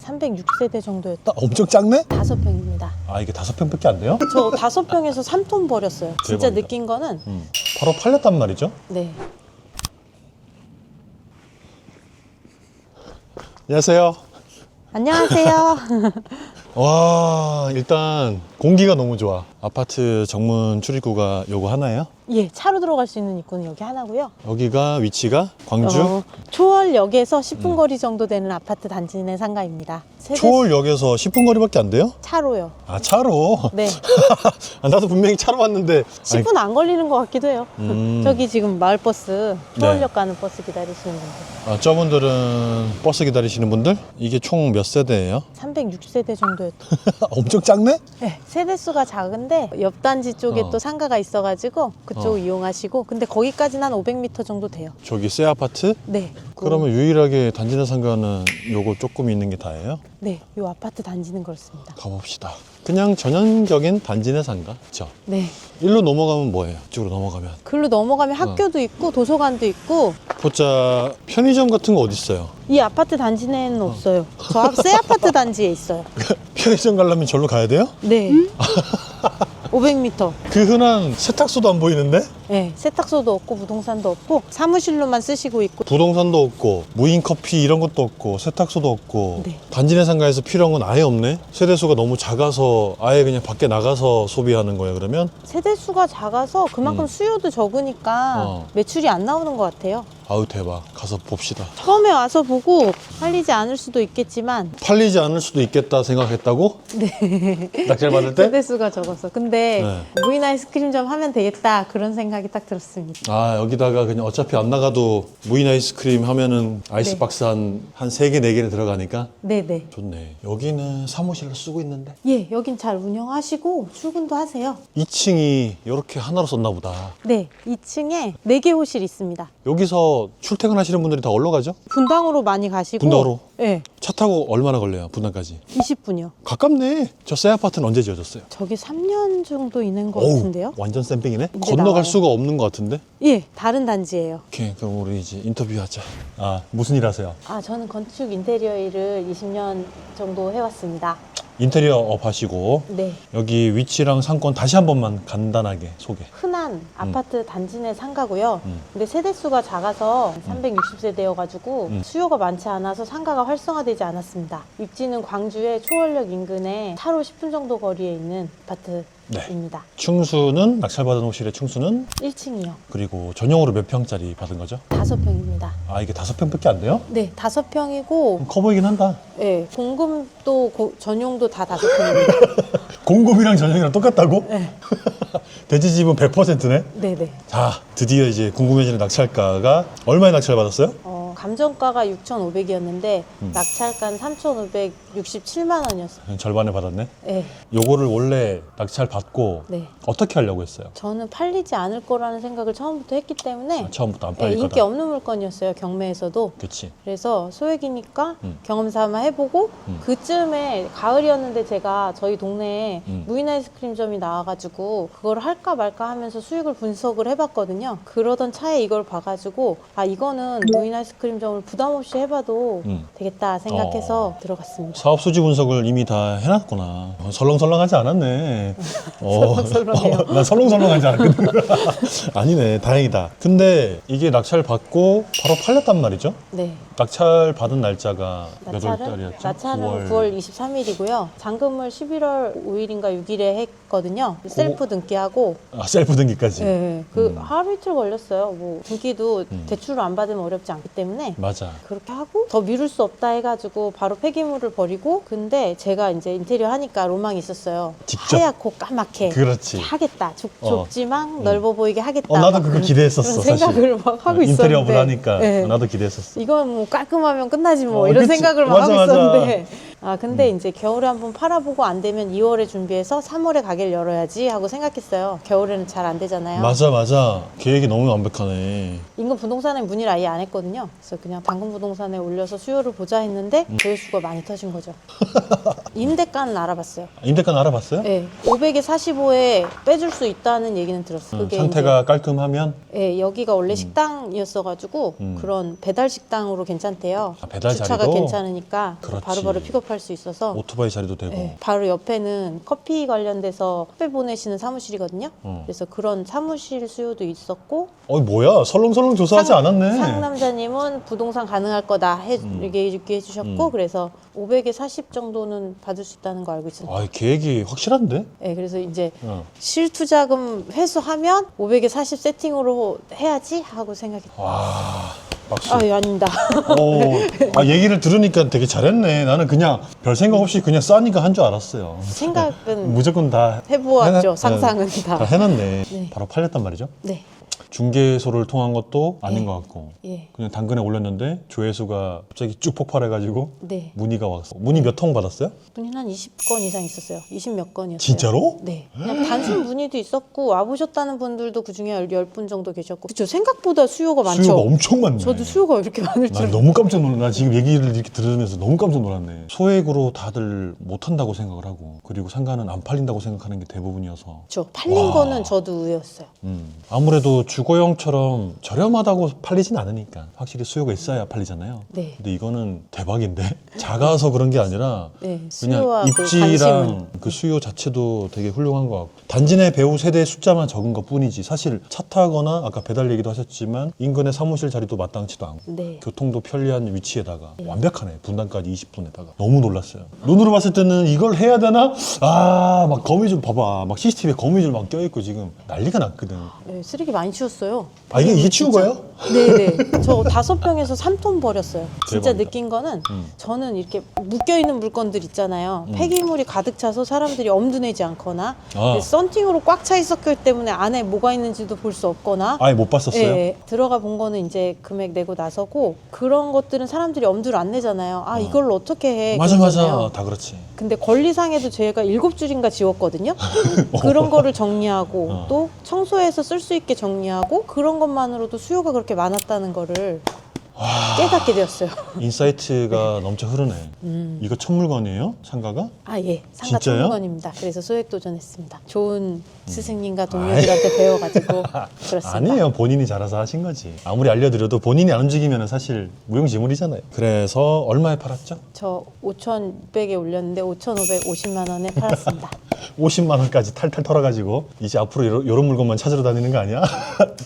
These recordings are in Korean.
306세대 정도였던 엄청 작네? 5평입니다. 아, 이게 5평밖에 안 돼요? 저 5평에서 3톤 버렸어요. 진짜 대박이다. 느낀 거는 바로 팔렸단 말이죠? 네. 안녕하세요. 안녕하세요. 와, 일단 공기가 너무 좋아. 아파트 정문 출입구가 요거 하나예요? 예, 차로 들어갈 수 있는 입구는 여기 하나고요. 여기가 위치가 광주 초월역에서 10분 거리 정도 되는 아파트 단지 내 상가입니다. 초월역에서 10분 거리밖에 안 돼요? 차로요. 아, 차로? 네. 아, 나도 분명히 차로 왔는데 10분 안 걸리는 것 같기도 해요. 저기 지금 마을버스, 초월역 네. 가는 버스 기다리시는 분들. 아, 저분들은 버스 기다리시는 분들? 이게 총 몇 세대예요? 306세대 정도였던. 엄청 작네? 네, 세대수가 작은데 옆 단지 쪽에 또 상가가 있어가지고 그쪽 어. 이용하시고, 근데 거기까지는 한 500m 정도 돼요. 저기 새 아파트? 네. 그러면 유일하게 단지 내 상가는 요거 조금 있는 게 다예요? 네, 이 아파트 단지는 그렇습니다. 가봅시다. 그냥 전형적인 단지 내 상가. 그쵸? 네. 일로 넘어가면 뭐예요? 이쪽으로 넘어가면. 글로 넘어가면 학교도 있고 도서관도 있고. 보자, 편의점 같은 거 어디 있어요? 이 아파트 단지 내에는 없어요. 저 새 아파트 단지에 있어요. 편의점 가려면 절로 가야 돼요? 네. 500m. 그 흔한 세탁소도 안 보이는데? 네, 세탁소도 없고 부동산도 없고 사무실로만 쓰시고 있고. 부동산도 없고 무인 커피 이런 것도 없고 세탁소도 없고. 네. 단지 내 상가에서 필요한 건 아예 없네? 세대수가 너무 작아서 아예 그냥 밖에 나가서 소비하는 거예요, 그러면? 세대수가 작아서 그만큼 수요도 적으니까 매출이 안 나오는 것 같아요. 아우, 대박. 가서 봅시다. 처음에 와서 보고 팔리지 않을 수도 있겠지만. 팔리지 않을 수도 있겠다 생각했다고? 네. 낙찰 받을 때? 세대수가 적어서. 근데 네. 무인 아이스크림점 하면 되겠다 그런 생각이 딱 들었습니다. 아, 여기다가 그냥 어차피 안 나가도 무인 아이스크림 하면은 아이스박스 한 3개, 4개는 들어가니까 네네. 좋네. 여기는 사무실로 쓰고 있는데 예, 여긴 잘 운영하시고 출근도 하세요. 2층이 이렇게 하나로 썼나 보다. 네, 2층에 4개 호실이 있습니다. 여기서 출퇴근하시는 분들이 다 어디로 가죠? 분당으로 많이 가시고. 분당으로? 네, 차 타고 얼마나 걸려요? 분당까지? 20분이요. 가깝네. 저 새 아파트는 언제 지어졌어요? 저게 3년 정도 있는 것 어우, 같은데요? 완전 쌤빙이네? 이제 건너갈 나와요. 수가 없는 것 같은데? 예, 다른 단지예요. 오케이, 그럼 우리 이제 인터뷰하자. 아, 무슨 일 하세요? 아, 저는 건축 인테리어 일을 20년 정도 해왔습니다. 인테리어 업 하시고 네. 여기 위치랑 상권 다시 한 번만 간단하게 소개. 흔한 아파트 단지 내 상가고요. 근데 세대수가 작아서 360세대여가지고 수요가 많지 않아서 상가가 활성화되지 않았습니다. 입지는 광주의 초월역 인근에 차로 10분 정도 거리에 있는 아파트입니다. 층수는 낙찰받은 호실의 층수는 1층이요. 그리고 전용으로 몇 평짜리 받은 거죠? 5평입니다. 아, 이게 5평밖에 안 돼요? 네, 5평이고, 커 보이긴 한다. 네, 공금도 전용도 다 5평입니다. 공급이랑 전용이랑 똑같다고? 네. 대지집은 100%네? 네네. 자, 드디어 이제 궁금해지는 낙찰가가 얼마에 낙찰받았어요? 감정가가 6,500이었는데 낙찰가는 3,567만 원이었어요. 절반에 받았네. 네. 요거를 원래 낙찰 받고 네. 어떻게 하려고 했어요? 저는 팔리지 않을 거라는 생각을 처음부터 했기 때문에 처음부터 안 네, 팔릴 인기 거다. 없는 물건이었어요, 경매에서도. 그치. 그래서 소액이니까 경험 삼아 해보고 그쯤에 가을이었는데 제가 저희 동네에 무인 아이스크림점이 나와가지고 그걸 할까 말까 하면서 수익을 분석을 해봤거든요. 그러던 차에 이걸 봐가지고 아, 이거는 무인 아이스크림점을 부담 없이 해봐도 되겠다 생각해서 들어갔습니다. 사업 수지 분석을 이미 다 해놨구나. 설렁설렁하지 않았네. 설렁설렁해요. 난 설렁설렁하지 않았거든. 아니네, 다행이다. 근데 이게 낙찰 받고 바로 팔렸단 말이죠? 네. 낙찰 받은 날짜가 몇 낙찰은 월달이었죠? 9월 23일이고요. 잔금을 11월 5일인가 6일에 했거든요. 셀프 등기하고. 아, 셀프 등기까지. 네, 그 하루 이틀 걸렸어요. 뭐 등기도 대출을 안 받으면 어렵지 않기 때문에 맞아. 그렇게 하고 더 미룰 수 없다 해가지고 바로 폐기물을 버리고. 근데 제가 이제 인테리어 하니까 로망이 있었어요. 직접? 하얗고 까맣게 그렇지. 하겠다. 좁지만 넓어 보이게 하겠다. 나도 막 그거 기대했었어, 그런 생각을 사실. 막 하고 있었는데. 인테리어를 하니까 네. 나도 기대했었어. 이건 뭐 깔끔하면 끝나지 뭐 이런 그치. 생각을 막 맞아, 하고 맞아. 있었는데 아 근데 이제 겨울에 한번 팔아보고 안 되면 2월에 준비해서 3월에 가게를 열어야지 하고 생각했어요. 겨울에는 잘 안 되잖아요. 맞아. 계획이 너무 완벽하네. 인근 부동산에 문의를 아예 안 했거든요. 그래서 그냥 당근 부동산에 올려서 수요를 보자 했는데 조회수가 많이 터진 거죠. 임대가는 알아봤어요. 임대가는 알아봤어요? 네, 500에 45에 빼줄 수 있다는 얘기는 들었어요. 그게 상태가 깔끔하면? 네, 여기가 원래 식당이었어가지고 그런 배달 식당으로 괜찮대요. 아, 배달 주차가 자리도? 괜찮으니까 그렇지. 바로바로 픽업 수집할 수 있어서 오토바이 자리도 되고. 네, 바로 옆에는 커피 관련돼서 택배 보내시는 사무실이거든요. 그래서 그런 사무실 수요도 있었고 뭐야 설렁설렁 조사하지 않았네. 상남자님은 부동산 가능할 거다 얘기해 주셨고 그래서 500에 40 정도는 받을 수 있다는 거 알고 있습니다. 아, 계획이 확실한데? 네, 그래서 이제 실투자금 회수하면 500에 40 세팅으로 해야지 하고 생각했어요. 와, 박수. 아닙니다. 얘기를 들으니까 되게 잘했네. 나는 그냥 별 생각 없이 그냥 싸니까 한 줄 알았어요. 생각은 무조건 다 해보았죠. 상상은 다 해놨네. 네. 바로 팔렸단 말이죠. 네. 중개소를 통한 것도 아닌 예. 것 같고 예. 그냥 당근에 올렸는데 조회수가 갑자기 쭉 폭발해가지고 네. 문의가 왔어. 문의 몇 통 받았어요? 문의는 한 20건 이상 있었어요. 20몇 건이었어요. 진짜로? 네. 그냥 단순 문의도 있었고 와보셨다는 분들도 그중에 10분 정도 계셨고 그렇죠. 생각보다 수요가 많죠. 수요가 엄청 많네. 저도 수요가 이렇게 많을 난 줄 너무 깜짝 놀라. 나 지금 얘기를 이렇게 들으면서 너무 깜짝 놀랐네. 소액으로 다들 못한다고 생각을 하고 그리고 상가는 안 팔린다고 생각하는 게 대부분이어서 그렇죠. 팔린 와. 거는 저도 의외였어요. 아무래도 주거용처럼 저렴하다고 팔리진 않으니까 확실히 수요가 있어야 팔리잖아요. 네. 근데 이거는 대박인데 작아서 그런 게 아니라 네. 그냥 수요와 그 입지랑 관심은. 그 수요 자체도 되게 훌륭한 것 같고 단지 내 배우 세대 숫자만 적은 것 뿐이지 사실 차 타거나 아까 배달 얘기도 하셨지만 인근의 사무실 자리도 마땅치도 않고 네. 교통도 편리한 위치에다가 완벽하네. 분당까지 20분에다가 너무 놀랐어요. 눈으로 봤을 때는 이걸 해야 되나? 막 거미줄 봐봐. 막 CCTV에 거미줄 막 껴있고 지금 난리가 났거든. 네, 쓰레기 많이 치웠어요. 이게 치운 거예요? 네네. 저 5병에서 3톤 버렸어요. 진짜 대박이다. 느낀 거는 저는 이렇게 묶여있는 물건들 있잖아요. 폐기물이 가득 차서 사람들이 엄두 내지 않거나 근데 썬팅으로 꽉 차 있었기 때문에 안에 뭐가 있는지도 볼 수 없거나 아예 못 봤었어요? 예, 들어가 본 거는 이제 금액 내고 나서고 그런 것들은 사람들이 엄두를 안 내잖아요. 이걸로 어떻게 해? 맞아 그러잖아요. 다 그렇지. 근데 권리상에도 제가 7줄인가 지웠거든요. 그런 거를 정리하고 또 청소해서 쓸 수 있게 정리하고 그런 것만으로도 수요가 그렇게 많았다는 거를 깨닫게 되었어요. 인사이트가 넘쳐 흐르네. 이거 첫 물건이에요? 상가가? 예. 상가 진짜요? 청문관입니다. 그래서 소액 도전했습니다. 좋은 스승님과 동료들한테 배워가지고 그렇습니다. 아니에요. 본인이 잘해서 하신 거지. 아무리 알려드려도 본인이 안 움직이면 사실 무용지물이잖아요. 그래서 얼마에 팔았죠? 저 5,600에 올렸는데 5,550만 원에 팔았습니다. 50만 원까지 탈탈 털어가지고 이제 앞으로 이런 물건만 찾으러 다니는 거 아니야?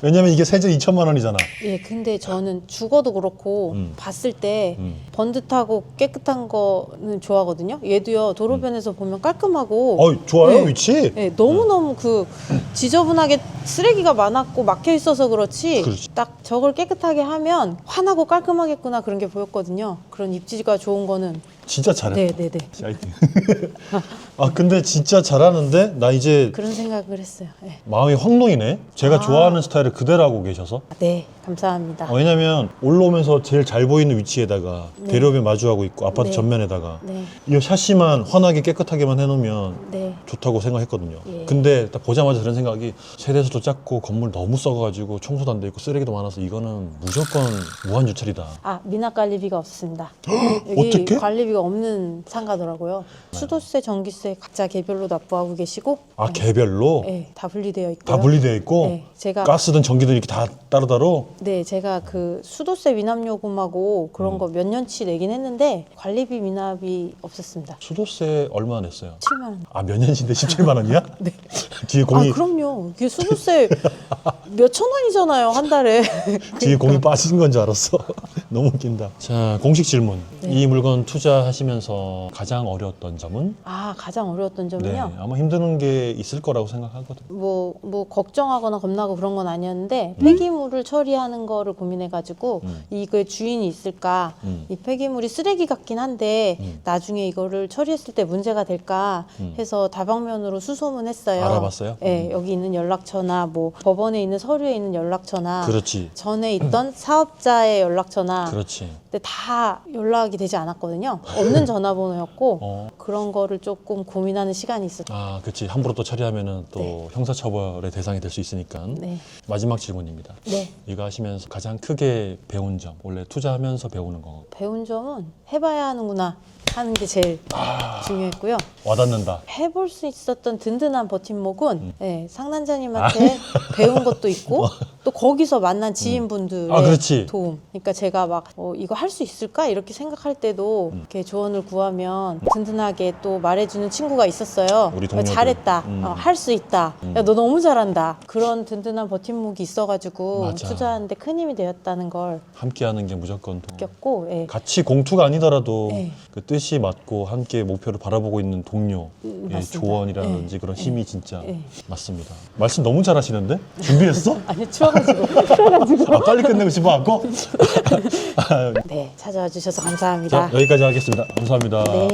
왜냐면 이게 세제 2천만 원이잖아. 예, 근데 저는 죽어도 그렇고 봤을 때 번듯하고 깨끗한 거는 좋아하거든요. 얘도요 도로변에서 보면 깔끔하고 좋아요 예, 위치. 예, 너무너무 그 지저분하게 쓰레기가 많았고 막혀 있어서 그렇지 그렇지. 딱 저걸 깨끗하게 하면 환하고 깔끔하겠구나 그런 게 보였거든요. 그런 입지가 좋은 거는 진짜 잘했다. 네네네 파이팅. 근데 진짜 잘하는데 나 이제 그런 생각을 했어요. 예. 마음이 확 놓이네. 제가 좋아하는 스타일을 그대로 하고 계셔서. 네, 감사합니다. 왜냐면 올라오면서 제일 잘 보이는 위치에다가 대로변 마주하고 있고 아파트 네. 전면에다가 네, 이 샤시만 환하게 깨끗하게만 해놓으면 네. 좋다고 생각했거든요. 예. 근데 딱 보자마자 드는 생각이 세대수도 작고 건물 너무 썩어가지고 청소도 안 돼 있고 쓰레기도 많아서 이거는 무조건 무한주차리다. 미납 관리비가 없습니다. 여기 어떡해? 관리비가 없는 상가더라고요. 수도세, 전기세 각자 개별로 납부하고 계시고 개별로? 네, 다 분리되어 있고요. 다 분리되어 있고? 네, 제가 가스든 전기든 이렇게 다 따로따로? 네, 제가 그 수도세 미납요금하고 그런 거 몇 년치 내긴 했는데 관리비 미납이 없었습니다. 수도세 얼마 냈어요? 7만 원. 몇 년인데 17만 원이야? 네. 뒤에 공이 그럼요. 이게 수도세 몇천 원이잖아요, 한 달에. 뒤에 공이 빠진 건 줄 알았어. 너무 웃긴다. 자, 공식 질문. 이 물건 투자하시면서 가장 어려웠던 점은? 가장 어려웠던 점은요. 네, 아마 힘드는 게 있을 거라고 생각하거든. 뭐 걱정하거나 겁나고 그런 건 아니었는데 폐기물을 처리하는 거를 고민해가지고 이거의 주인이 있을까 이 폐기물이 쓰레기 같긴 한데 나중에 이거를 처리했을 때 문제가 될까 해서 다방면으로 수소문했어요. 알아봤어요? 네, 여기 있는 연락처나 뭐 법원에 있는 서류에 있는 연락처나 그렇지. 전에 있던 사업자의 연락처나 그렇지. 근데 다 연락이 되지 않았거든요. 없는 전화번호였고 그런 거를 조금 고민하는 시간이 있었죠. 그렇지. 함부로 또 처리하면은 또 네. 형사처벌의 대상이 될 수 있으니까. 네. 마지막 질문입니다. 네. 이거 하시면서 가장 크게 배운 점, 원래 투자하면서 배우는 거. 배운 점은 해봐야 하는구나 하는 게 제일 중요했고요. 와닿는다. 해볼 수 있었던 든든한 버팀목은 상난자님한테 배운 것도 있고 또 거기서 만난 지인분들의 아, 그렇지. 도움. 그러니까 제가 막 이거 할 수 있을까 이렇게 생각할 때도 이렇게 조언을 구하면 든든하게 또 말해주는 친구가 있었어요. 우리 동료들. 잘했다. 할 수 있다. 야, 너 너무 잘한다. 그런 든든한 버팀목이 있어가지고 맞아. 투자하는데 큰 힘이 되었다는 걸 함께하는 게 무조건 더 느꼈고, 예. 같이 공투가 아니더라도 네. 그 뜻이 맞고 함께 목표를 바라보고 있는 동료의 맞습니다. 조언이라든지 그런 힘이 진짜 네. 맞습니다. 말씀 너무 잘하시는데? 준비했어? 아니 추워가지고. 아, 빨리 끝내고 싶어갖고? 네, 찾아와 주셔서 자, 감사합니다. 여기까지 하겠습니다. 감사합니다. 네.